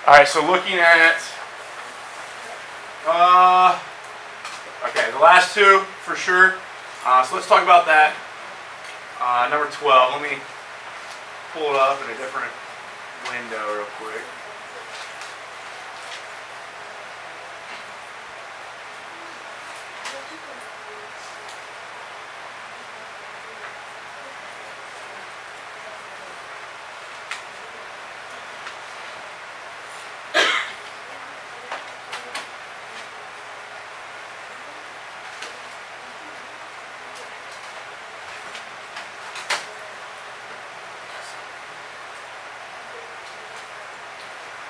All right, so looking at, okay, the last two for sure. So let's talk about that. Number 12. Let me pull it up in a different window real quick.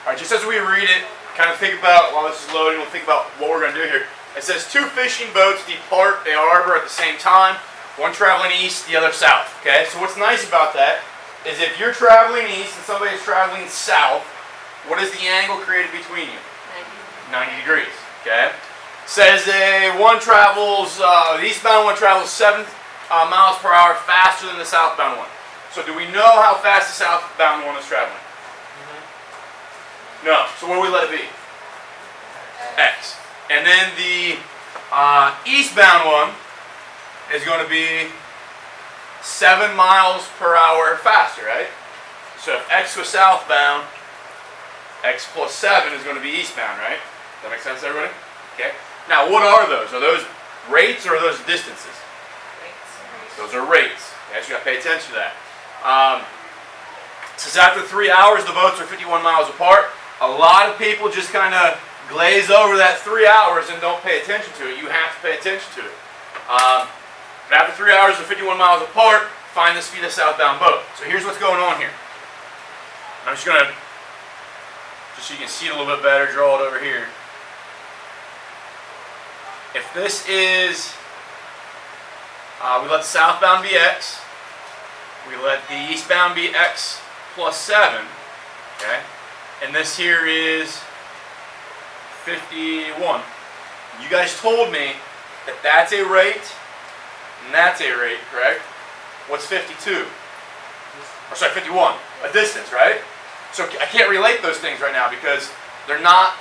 Alright, just as we read it, kind of think about, while this is loading, we'll think about what we're going to do here. It says 2 fishing boats depart a harbor at the same time, one traveling east, the other south. Okay, so what's nice about that is if you're traveling east and somebody's traveling south, what is the angle created between you? 90 degrees. Okay, says one travels, the eastbound one travels 7 miles per hour faster than the southbound one. So do we know how fast the southbound one is traveling? No. So what do we let it be? X. And then the eastbound one is going to be 7 miles per hour faster, right? So if X was southbound, X plus 7 is going to be eastbound, right? Does that make sense, everybody? Okay. Now, what are those? Are those rates or are those distances? Rates. Those are rates. Okay, so you got to pay attention to that. Since after 3 hours, the boats are 51 miles apart. A lot of people just kind of glaze over that 3 hours and don't pay attention to it. You have to pay attention to it. But after 3 hours, they're 51 miles apart. Find the speed of southbound boat. So here's what's going on here. I'm just going to, just so you can see it a little bit better, draw it over here. If this is, we let the southbound be X. We let the eastbound be X plus 7. Okay. And this here is 51. You guys told me that that's a rate and that's a rate, correct? What's 52? Or sorry, 51. A distance, right? So I can't relate those things right now because they're not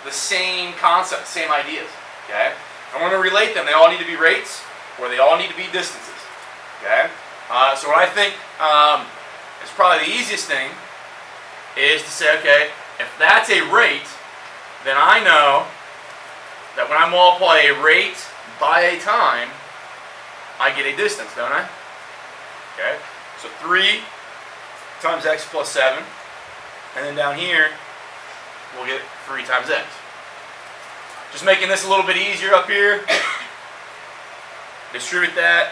the same concept, same ideas. Okay? If I want to relate them, they all need to be rates or they all need to be distances. Okay? So what I think is probably the easiest thing is to say, okay, if that's a rate, then I know that when I multiply a rate by a time, I get a distance, don't I? Okay, so 3 times x plus 7, and then down here, we'll get 3 times x. Just making this a little bit easier up here. Distribute that,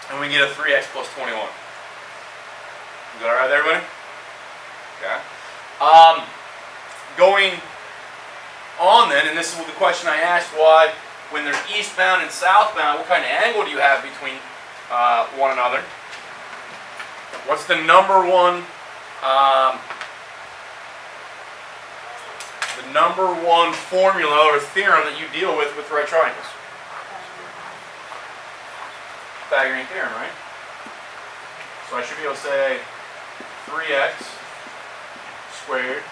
and we get a 3x plus 21. Is that alright, everybody? Okay. Going on then, and this is the question I asked, why when there's eastbound and southbound, what kind of angle do you have between one another? What's the number one formula or theorem that you deal with right triangles? Pythagorean theorem, right? So I should be able to say 3x squared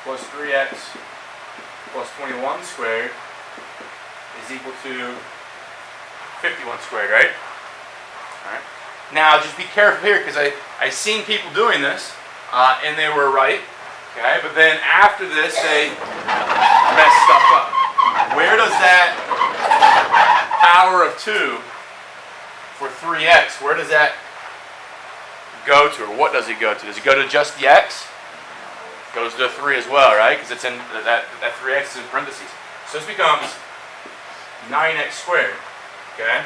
plus 3x plus 21 squared is equal to 51 squared, right? Alright. Now just be careful here because I've seen people doing this and they were right. Okay, but then after this they mess stuff up. Where does that power of 2 for 3x, where does that go to, or what does it go to? Does it go to just the x? It goes to 3 as well, right? Because it's in that 3x is in parentheses. So this becomes 9x squared. Okay.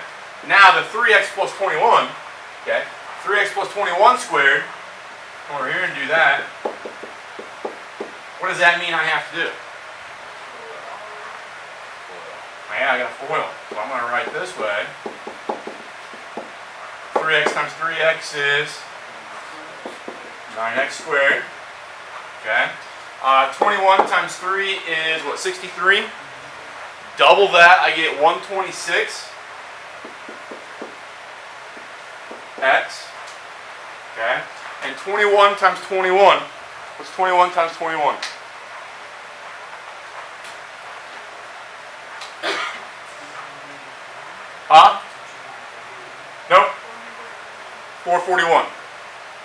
Now the 3x plus 21. Okay. 3x plus 21 squared. Come over here and do that. What does that mean I have to do? Yeah, I got to FOIL. So I'm going to write this way. 3x times 3x is 9x squared. Okay. 21 times 3 is what, 63? Double that, I get 126 x. Okay. And 21 times 21 What's 21 times 21? Huh? Nope. 441.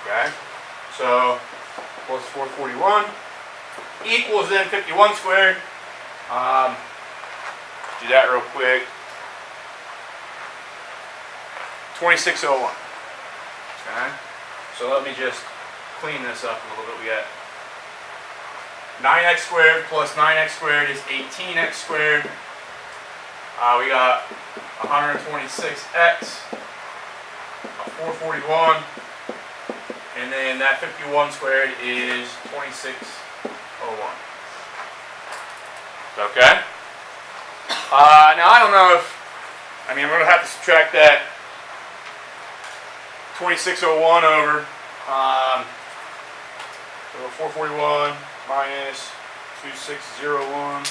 Okay. So plus 441 equals then 51 squared. Do that real quick. 2601. Okay. So let me just clean this up a little bit. We got 9x squared plus 9x squared is 18x squared. We got 126x, 441, and then that 51 squared is 2601. Okay? Now I don't know if, I'm going to have to subtract that 2601 over, so 441 minus 2601 is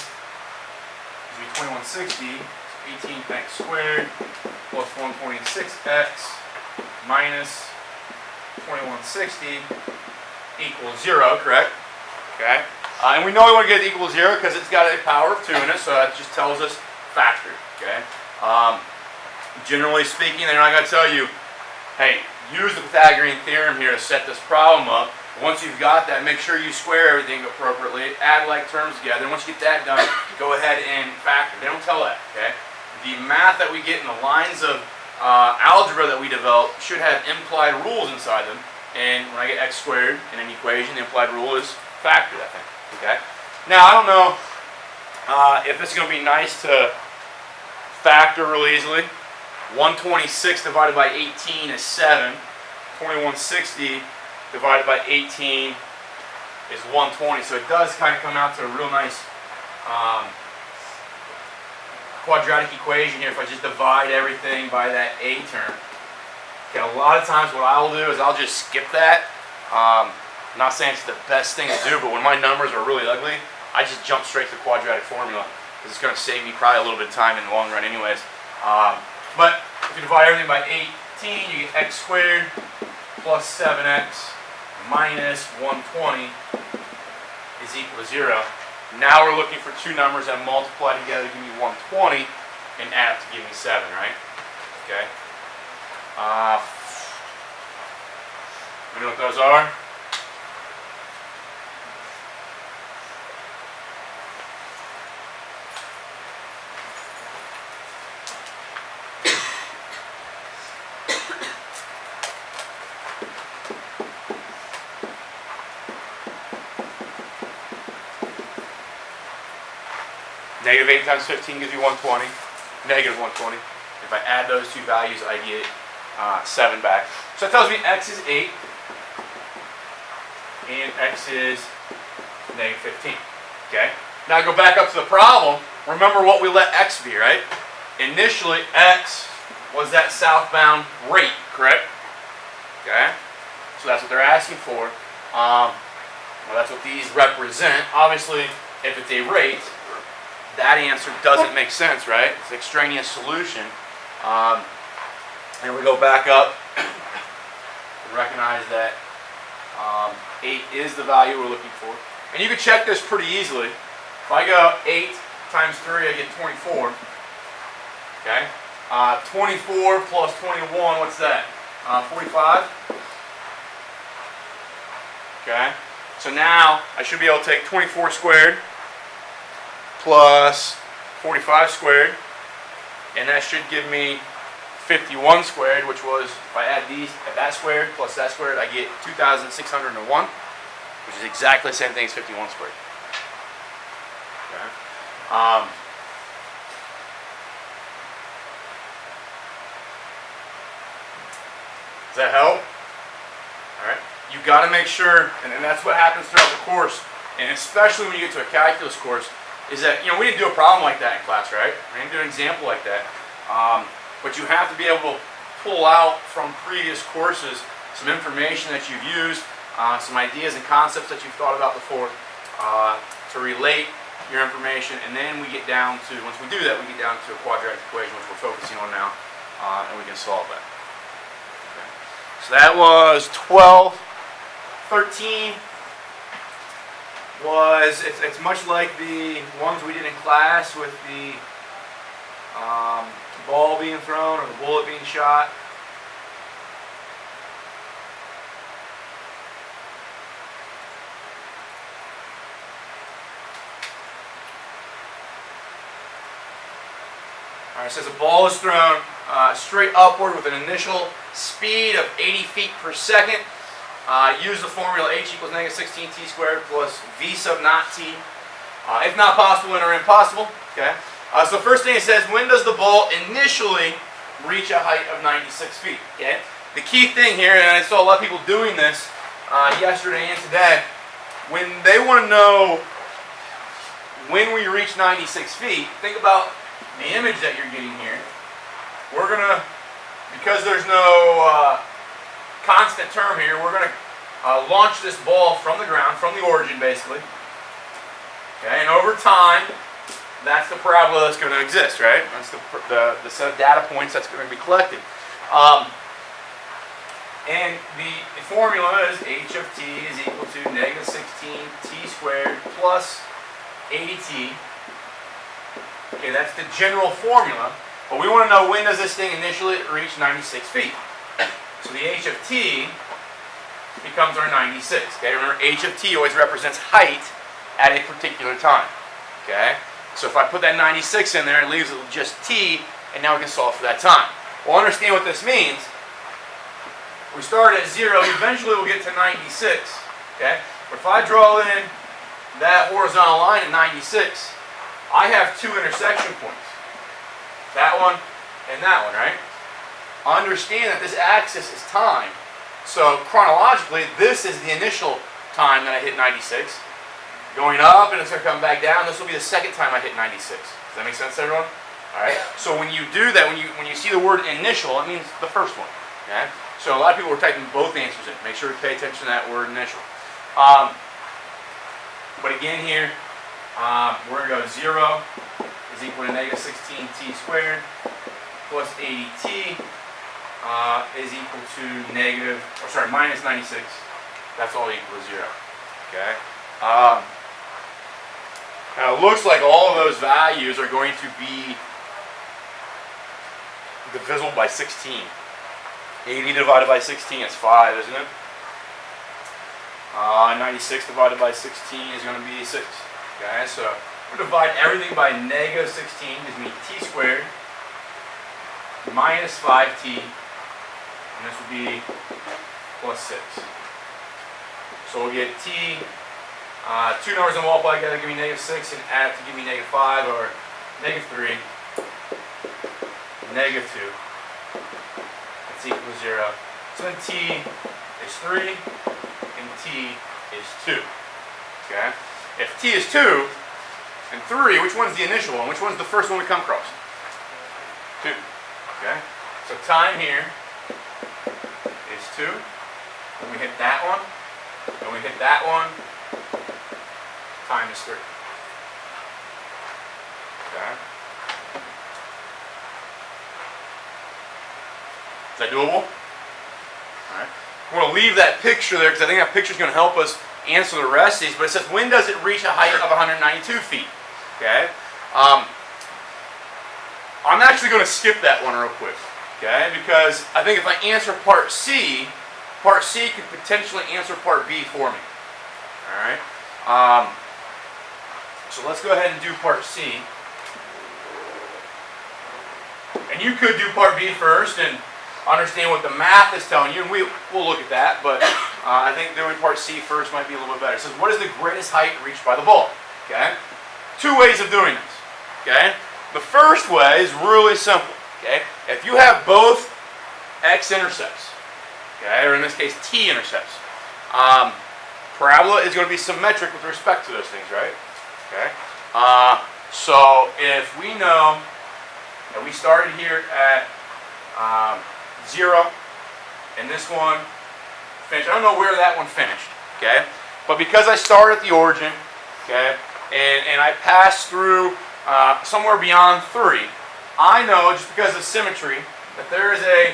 2160. 18x squared plus 126x minus 2160 equals 0, correct? Okay. And we know we want to get it equal 0 because it's got a power of 2 in it, so that just tells us factor. Okay. Generally speaking, they're not going to tell you, hey, use the Pythagorean theorem here to set this problem up. Once you've got that, make sure you square everything appropriately, add like terms together, and once you get that done, go ahead and factor. They don't tell that. Okay. The math that we get in the lines of algebra that we develop should have implied rules inside them. And when I get x squared in an equation, the implied rule is factor that thing. Okay. Now I don't know if it's going to be nice to factor really easily. 126 divided by 18 is 7. 2160 divided by 18 is 120. So it does kind of come out to a real nice quadratic equation here if I just divide everything by that a term. Okay, a lot of times what I'll do is I'll just skip that. I'm not saying it's the best thing to do, but when my numbers are really ugly, I just jump straight to the quadratic formula because it's going to save me probably a little bit of time in the long run anyways. But if you divide everything by 18, you get x squared plus 7x minus 120 is equal to 0. Now we're looking for two numbers that multiply together to give me 120 and add up to give me 7, right? Okay. You know what those are? Negative 8 times 15 gives you 120. Negative 120. If I add those two values, I get 7 back. So that tells me x is 8 and x is negative 15. Okay? Now I go back up to the problem. Remember what we let x be, right? Initially, x was that southbound rate, correct? Okay? So that's what they're asking for. Well, that's what these represent. Obviously, if it's a rate, that answer doesn't make sense, right? It's an extraneous solution. And we go back up and recognize that 8 is the value we're looking for. And you can check this pretty easily. If I go 8 times 3, I get 24. Okay? 24 plus 21, what's that? 45? Okay? So now I should be able to take 24 squared plus 45 squared, and that should give me 51 squared, which was, if I add these, at that squared plus that squared, I get 2,601, which is exactly the same thing as 51 squared. Okay. Does that help? All right. You got to make sure, and that's what happens throughout the course, and especially when you get to a calculus course, is that, we didn't do a problem like that in class, right? We didn't do an example like that. But you have to be able to pull out from previous courses some information that you've used, some ideas and concepts that you've thought about before, to relate your information, and then we get down to, once we do that, we get down to a quadratic equation, which we're focusing on now, and we can solve that. Okay. So that was 12, 13, was, it's much like the ones we did in class with the ball being thrown or the bullet being shot. All right, it says a ball is thrown straight upward with an initial speed of 80 feet per second. Use the formula h equals negative 16t squared plus v sub naught t. If not possible, or impossible. Okay. So the first thing it says, when does the ball initially reach a height of 96 feet? Okay. The key thing here, and I saw a lot of people doing this yesterday and today, when they want to know when we reach 96 feet, think about the image that you're getting here. We're going to, because there's no constant term here, we're going to launch this ball from the ground, from the origin basically. Okay, and over time, that's the parabola that's going to exist, right? That's the set of data points that's going to be collected. And the formula is h of t is equal to negative 16t squared plus 80t. Okay, that's the general formula. But we want to know, when does this thing initially reach 96 feet? So the h of t becomes our 96. Okay, remember h of t always represents height at a particular time. Okay, so if I put that 96 in there, it leaves it with just t, and now we can solve for that time. Well, understand what this means. We start at 0, eventually we'll get to 96. Okay, but if I draw in that horizontal line at 96, I have two intersection points. That one and that one, right? Understand that this axis is time. So chronologically, this is the initial time that I hit 96. Going up and it's going to come back down. This will be the second time I hit 96. Does that make sense to everyone? All right. So when you do that, when you see the word initial, it means the first one. Okay. So a lot of people were typing both answers in. Make sure to pay attention to that word initial. But again here, we're going to go 0 is equal to negative 16t squared plus 80t is equal to minus 96. That's all equal to 0. Okay. Now it looks like all of those values are going to be divisible by 16. 80 divided by 16 is 5, isn't it? 96 divided by 16 is going to be 6. Okay, so we'll divide everything by negative 16, gives me t squared minus 5t, and this will be plus 6. So we'll get t, two numbers in multiply together give me negative 6, and add to give me negative 5, or negative 3, negative 2. That's equal to 0. So then t is 3, and t is 2. Okay? If t is 2 and 3, which one's the initial one? Which one's the first one we come across? 2. Okay? So time here is 2. When we hit that one, when we hit that one, time is 3. Okay? Is that doable? Alright. I'm going to leave that picture there because I think that picture is going to help us answer the rest of these. But it says, when does it reach a height of 192 feet? Okay? I'm actually going to skip that one real quick. Okay? Because I think if I answer part C could potentially answer part B for me. Alright? So let's go ahead and do part C. And you could do part B first and understand what the math is telling you, and we'll look at that, but I think doing part C first might be a little bit better. It says, what is the greatest height reached by the ball? Okay? Two ways of doing this. Okay? The first way is really simple. Okay? If you have both x-intercepts, okay, or in this case t-intercepts, parabola is going to be symmetric with respect to those things, right? Okay? So if we know that we started here at 0, and this one finished. I don't know where that one finished, okay? But because I start at the origin, okay, and I pass through somewhere beyond 3, I know, just because of symmetry, that there is a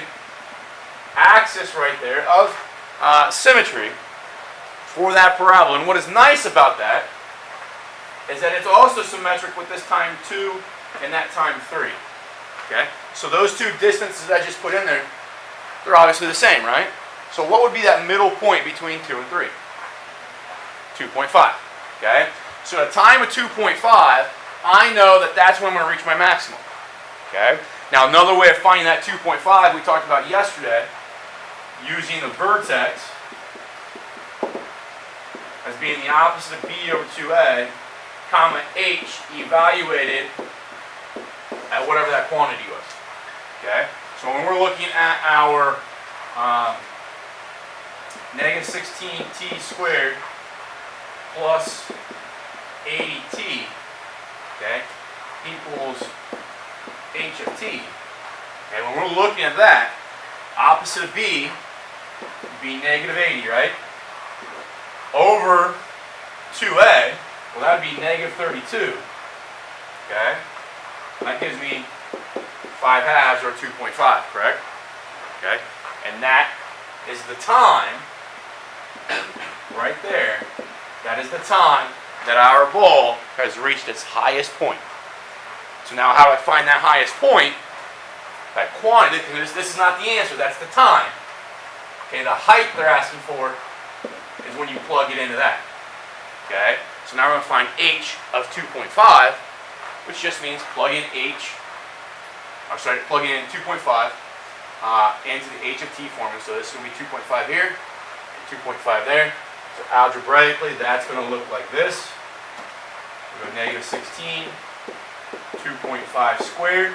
axis right there of symmetry for that parabola. And what is nice about that is that it's also symmetric with this time 2 and that time 3. Okay? So those two distances I just put in there, they're obviously the same, right? So what would be that middle point between 2 and 3? 2.5. Okay? So at a time of 2.5, I know that that's when I'm going to reach my maximum. Okay? Now another way of finding that 2.5 we talked about yesterday, using the vertex as being the opposite of b over 2a, comma h evaluated at whatever that quantity was. Okay? So when we're looking at our negative 16t squared plus 80t, okay, equals h of t. Okay, when we're looking at that, opposite of b would be negative 80, right? Over 2a, well, that would be negative 32. Okay? That gives me 5 halves, or 2.5, correct? Okay? And that is the time, right there, that is the time that our ball has reached its highest point. So now how do I find that highest point? That quantity, this is not the answer, that's the time. Okay, the height they're asking for is when you plug it into that. Okay? So now we're going to find h of 2.5, which just means plug in plug in 2.5 into the h of t formula. So this is going to be 2.5 here, and 2.5 there. So algebraically, that's going to look like this. We go negative 16, 2.5 squared,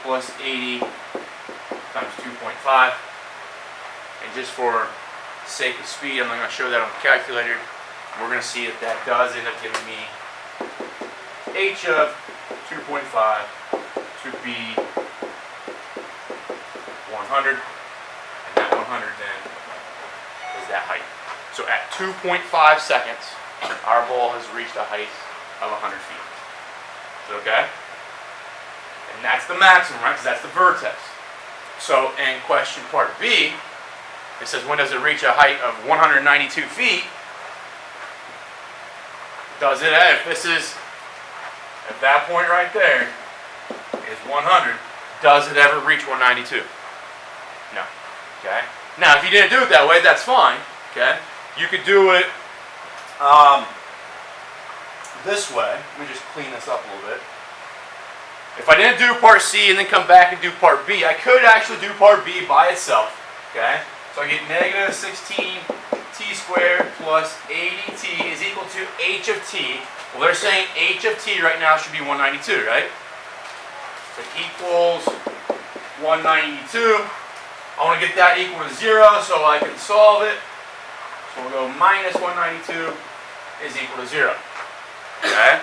plus 80 times 2.5. And just for sake of speed, I'm not going to show that on the calculator. We're going to see that that does end up giving me h of 2.5 to be 100, and that 100 then is that height. So at 2.5 seconds, our ball has reached a height of 100 feet. Is it okay? And that's the maximum, right? Because that's the vertex. So in question part B, it says when does it reach a height of 192 feet? Does it, if that point right there is 100, does it ever reach 192? No. Okay? Now, if you didn't do it that way, that's fine. Okay? You could do it this way. Let me just clean this up a little bit. If I didn't do part C and then come back and do part B, I could actually do part B by itself. Okay? So I get negative 16 t squared plus 80t is equal to h of t. Well, they're saying h of t right now should be 192, right? So equals 192. I want to get that equal to 0 so I can solve it. So we'll go minus 192 is equal to 0. Okay?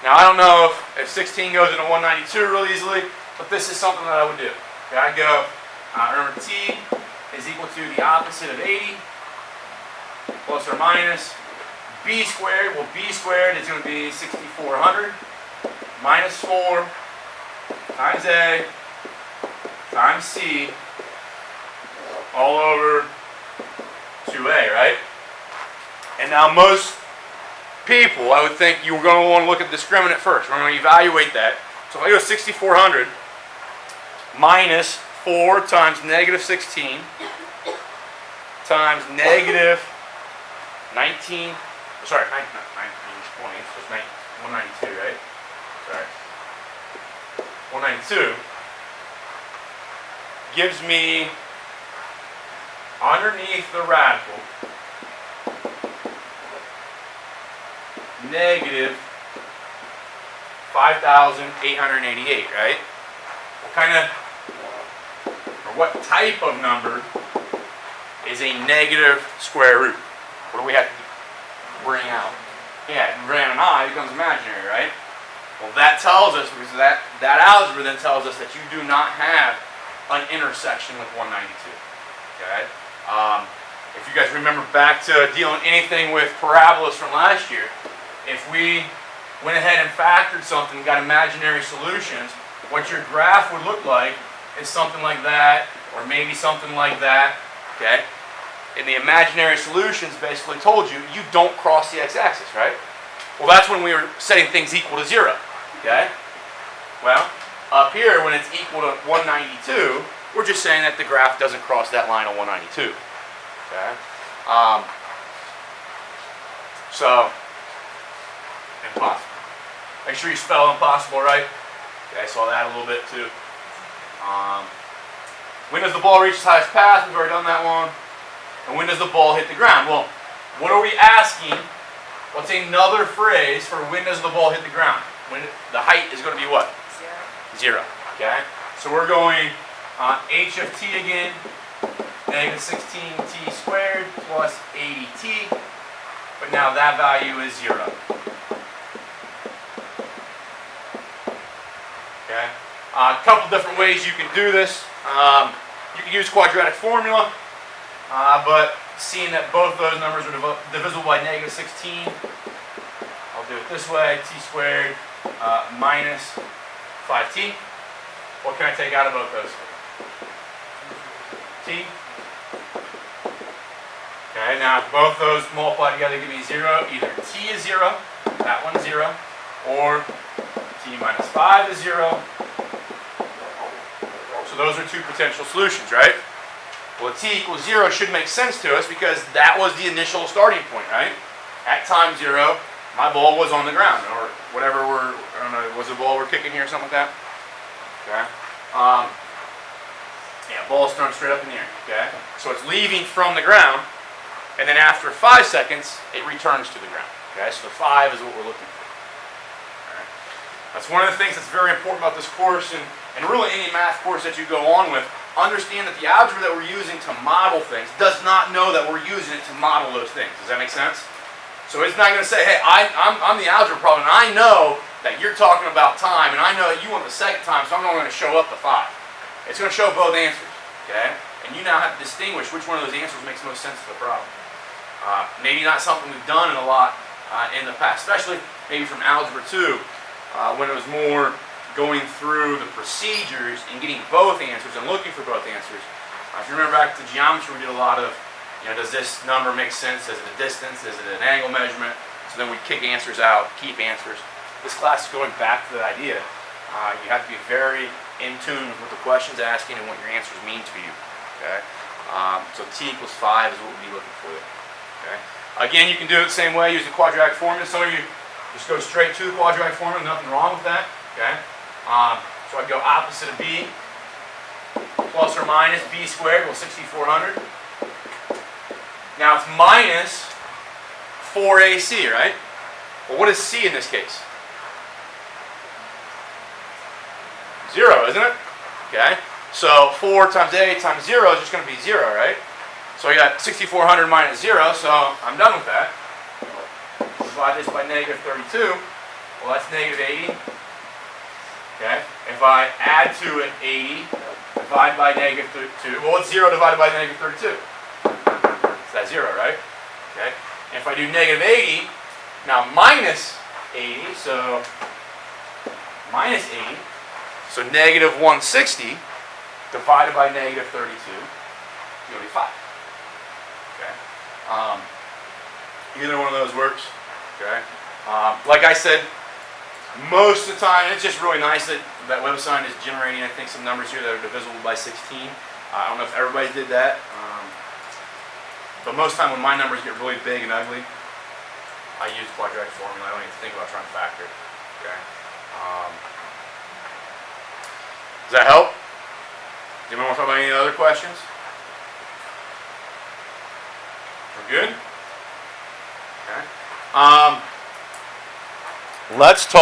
Now I don't know if 16 goes into 192 real easily, but this is something that I would do. Okay, I go, remember t is equal to the opposite of 80 plus or minus b squared. Well, b squared is going to be 6,400 minus 4 times a times c all over 2a, right? And now most people, I would think you're going to want to look at the discriminant first. We're going to evaluate that. So if I go 6,400 minus 4 times negative 16 times negative 19, sorry, 19, 20, so it's 192, right? Sorry. 192 gives me, underneath the radical, negative 5,888, right? What type of number is a negative square root? What do we have to bring out? Yeah, bring out an I, it becomes imaginary, right? Well, that tells us, because that algebra then tells us that you do not have an intersection with 192. Okay? If you guys remember back to dealing anything with parabolas from last year, if we went ahead and factored something, got imaginary solutions, what your graph would look like is something like that, or maybe something like that. Okay? And the imaginary solutions basically told you, you don't cross the x-axis, right? Well, that's when we were setting things equal to 0. Okay? Well, up here, when it's equal to 192, we're just saying that the graph doesn't cross that line on 192. Okay? So, impossible. Make sure you spell impossible right. Okay, I saw that a little bit too. When does the ball reach its highest path? We've already done that one. And when does the ball hit the ground? Well, what are we asking? What's another phrase for when does the ball hit the ground? When the height is going to be what? 0. Okay? So we're going h of t again, negative 16t squared plus 80t. But now that value is 0. Okay? A couple different ways you can do this. You can use quadratic formula, but seeing that both those numbers are divisible by negative 16, I'll do it this way, t squared minus 5t. What can I take out of both those? T. Okay, now if both those multiply together give me 0, either t is 0, that one's 0, or t minus 5 is 0. So those are two potential solutions, right? Well, t equals 0 should make sense to us because that was the initial starting point, right? At time 0, my ball was on the ground, or whatever I don't know, was the ball we're kicking here or something like that? Okay. Yeah, ball's thrown straight up in the air, okay? So it's leaving from the ground, and then after 5 seconds, it returns to the ground, okay? So the 5 is what we're looking for. All right. That's one of the things that's very important about this course, and really any math course that you go on with. Understand that the algebra that we're using to model things does not know that we're using it to model those things. Does that make sense? So it's not going to say, hey, I'm the algebra problem, and I know that you're talking about time, and I know that you want the second time, so I'm only going to show up the 5. It's going to show both answers, okay? And you now have to distinguish which one of those answers makes most sense to the problem. Maybe not something we've done a lot in the past, especially maybe from Algebra 2, when it was more going through the procedures and getting both answers and looking for both answers. If you remember back to geometry, we did a lot of, does this number make sense? Is it a distance? Is it an angle measurement? So then we kick answers out, keep answers. This class is going back to the idea. You have to be very in tune with what the question's asking and what your answers mean to you. Okay? So t equals 5 is what we'll be looking for there. Okay? Again, you can do it the same way, use the quadratic formula. Some of you just go straight to the quadratic formula, nothing wrong with that. Okay? So I'd go opposite of b, plus or minus b squared, well 6,400. Now it's minus 4ac, right? Well, what is c in this case? 0, isn't it? Okay, so 4 times a times 0 is just going to be 0, right? So I got 6,400 minus 0, so I'm done with that. Divide this by negative 32. Well, that's negative 80. Okay, if I add to it 80, divide by negative 2. Well, what's 0 divided by negative 32? It's that 0, right? Okay, and if I do negative 80, now minus 80, so minus 80, so negative 160 divided by negative 32, it's going to be 5. Okay, either one of those works. Okay, like I said, most of the time, it's just really nice that that WebAssign is generating, I think, some numbers here that are divisible by 16. I don't know if everybody did that, but most of the time when my numbers get really big and ugly, I use quadratic formula. I don't even think about trying to factor it. Okay. Does that help? Anyone want to talk about any other questions? We're good? Okay. Let's talk.